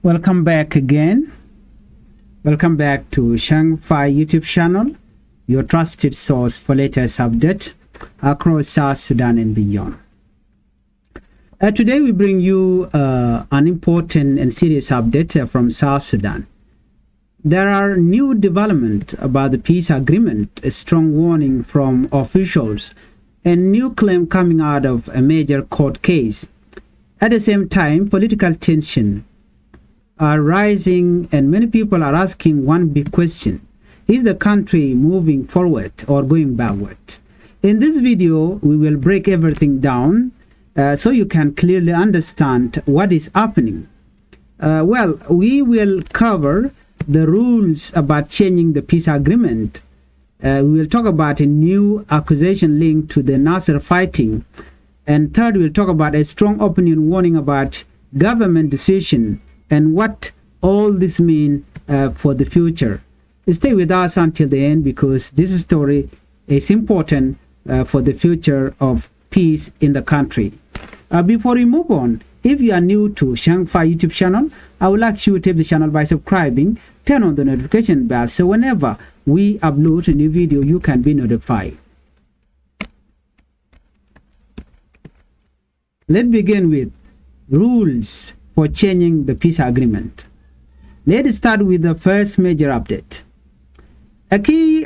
Welcome back again. Welcome back to Changfied YouTube channel, your trusted source for latest update across South Sudan and beyond. Today we bring you an important and serious update from South Sudan. There are new developments about the peace agreement, a strong warning from officials, and new claim coming out of a major court case. At the same time, political tension are rising and many people are asking one big question: is the country moving forward or going backward? In this video we will break everything down so you can clearly understand what is happening. We will cover the rules about changing the peace agreement. We will talk about a new accusation linked to the Nasser fighting, and third we'll talk about a strong opinion warning about government decision and what all this means for the future. Stay with us until the end because this story is important for the future of peace in the country. Before we move on, if you are new to Changfied YouTube channel, I would like you to help the channel by subscribing, turn on the notification bell so whenever we upload a new video you can be notified. Let's begin with rules for changing the peace agreement. Let's start with the first major update. A key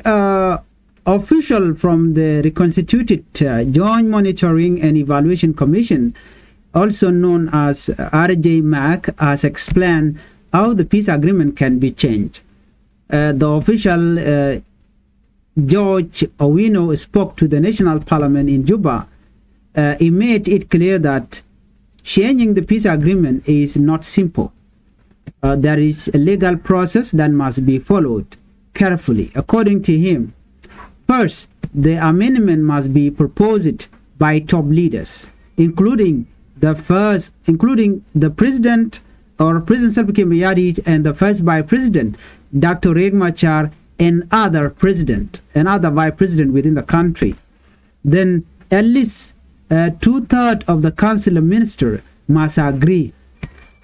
official from the reconstituted Joint Monitoring and Evaluation Commission, also known as RJMAC, has explained how the peace agreement can be changed. The official George Owino spoke to the National Parliament in Juba. He made it clear that changing the peace agreement is not simple. There is a legal process that must be followed carefully. According to him, first, the amendment must be proposed by top leaders, including the president or President Salva Kiir Mayardit and the first vice president, Dr. Riek Machar, and other vice president within the country. Then at least 2/3 of the council of ministers must agree.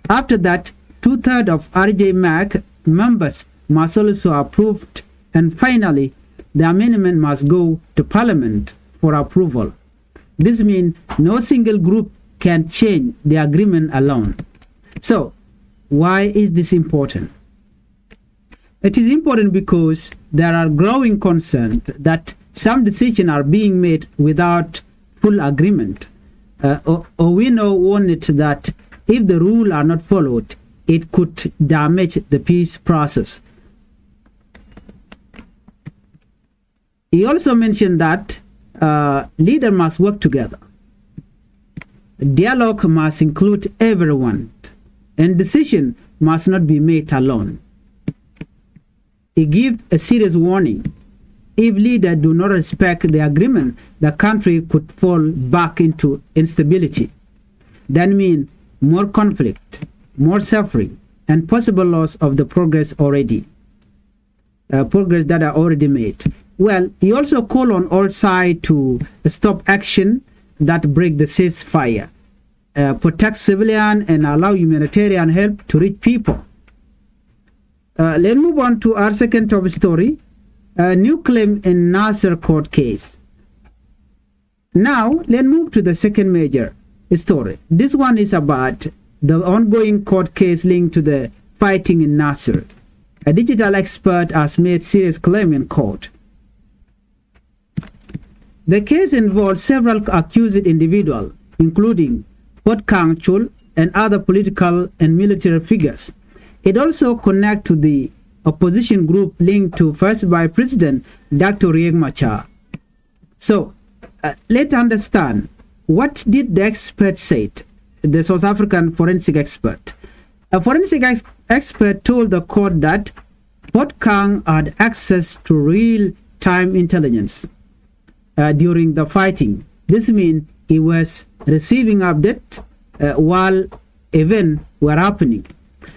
After that, 2/3 of RJMAC members must also approve, and finally the amendment must go to parliament for approval. This means no single group can change the agreement alone. So why is this important? It is important because there are growing concerns that some decisions are being made without full agreement. Owino warned that if the rules are not followed, it could damage the peace process. He also mentioned that leaders must work together. Dialogue must include everyone, and decision must not be made alone. He gave a serious warning. If leaders do not respect the agreement, the country could fall back into instability. That means more conflict, more suffering, and possible loss of the progress that are already made. Well, he also called on all sides to stop action that break the ceasefire, protect civilians, and allow humanitarian help to reach people. Let's move on to our second top story. A new claim in Nasser court case. Now, let's move to the second major story. This one is about the ongoing court case linked to the fighting in Nasser. A digital expert has made serious claim in court. The case involves several accused individuals, including Port Kang Chul and other political and military figures. It also connects to the opposition group linked to first vice president Dr. Riek Machar. So let's understand, what did the expert say, the South African forensic expert? A forensic expert told the court that Port Kang had access to real-time intelligence during the fighting. This means he was receiving updates while events were happening.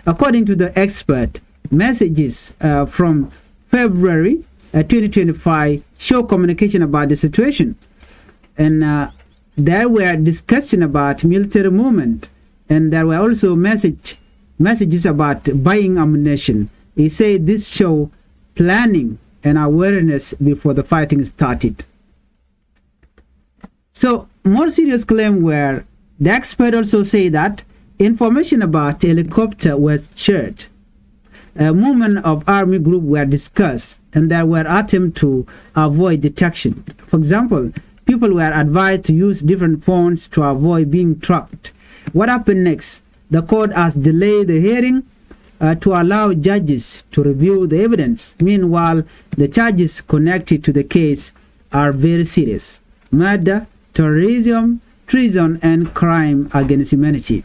According to the expert, messages from February 2025 show communication about the situation, and there were discussion about military movement, and there were also messages messages about buying ammunition. He said this show planning and awareness before the fighting started. So more serious claim where the expert also say that information about helicopter was shared. Movement of army group were discussed, and there were attempts to avoid detection. For example, people were advised to use different phones to avoid being tracked. What happened next? The court has delayed the hearing to allow judges to review the evidence. Meanwhile, the charges connected to the case are very serious: murder, terrorism, treason, and crime against humanity.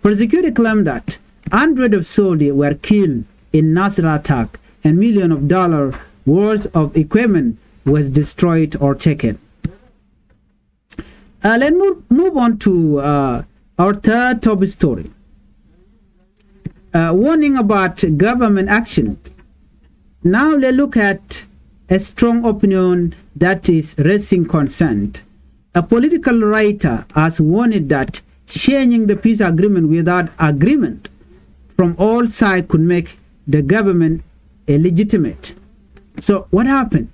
Prosecutors claim that hundreds of soldiers were killed in Nasser attack and millions of dollars worth of equipment was destroyed or taken. Let's move on to our third top story. Warning about government action. Now let's look at a strong opinion that is raising concern. A political writer has warned that changing the peace agreement without agreement from all sides could make the government illegitimate. So what happened?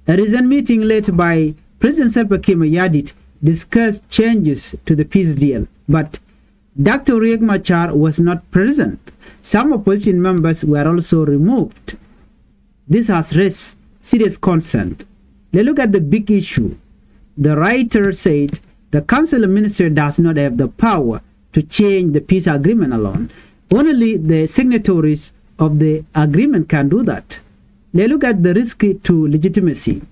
A recent meeting led by President Salva Kiir discussed changes to the peace deal, but Dr. Riek Machar was not present. Some opposition members were also removed. This has raised serious concern. Let's look at the big issue. The writer said the Council of Ministers does not have the power to change the peace agreement alone. Only the signatories of the agreement can do that. Let's look at the risk to legitimacy.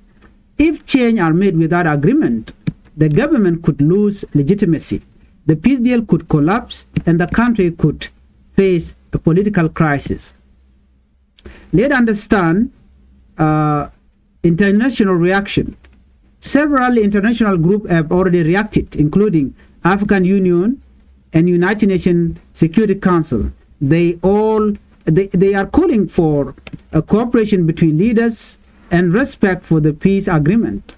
If change are made without agreement, the government could lose legitimacy. The peace deal could collapse and the country could face a political crisis. Let's understand international reaction. Several international groups have already reacted, including African Union and United Nations Security Council. They are calling for a cooperation between leaders and respect for the peace agreement.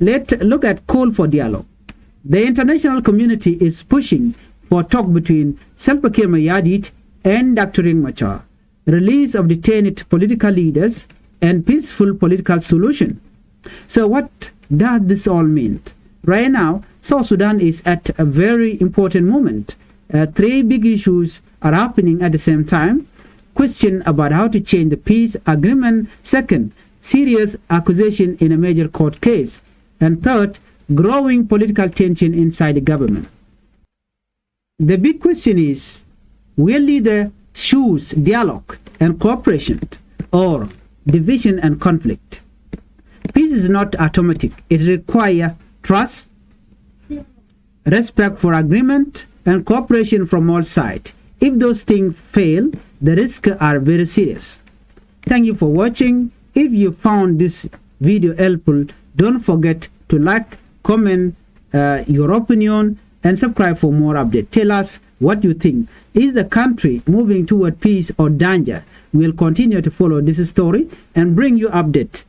Let's look at call for dialogue. The international community is pushing for talk between Salva Kiir and Dr. Riek Machar, release of detained political leaders, and peaceful political solution. So what does this all mean? Right now, South Sudan is at a very important moment. Three big issues are happening at the same time. Question about how to change the peace agreement. Second, serious accusation in a major court case. And third, growing political tension inside the government. The big question is, will leaders choose dialogue and cooperation or division and conflict? Peace is not automatic. It requires trust, respect for agreement, and cooperation from all sides. If those things fail, the risks are very serious. Thank you for watching. If you found this video helpful, don't forget to like, comment your opinion, and subscribe for more updates. Tell us what you think. Is the country moving toward peace or danger? We'll continue to follow this story and bring you updates.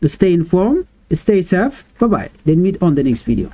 Stay informed, stay safe. Bye-bye. Then meet on the next video.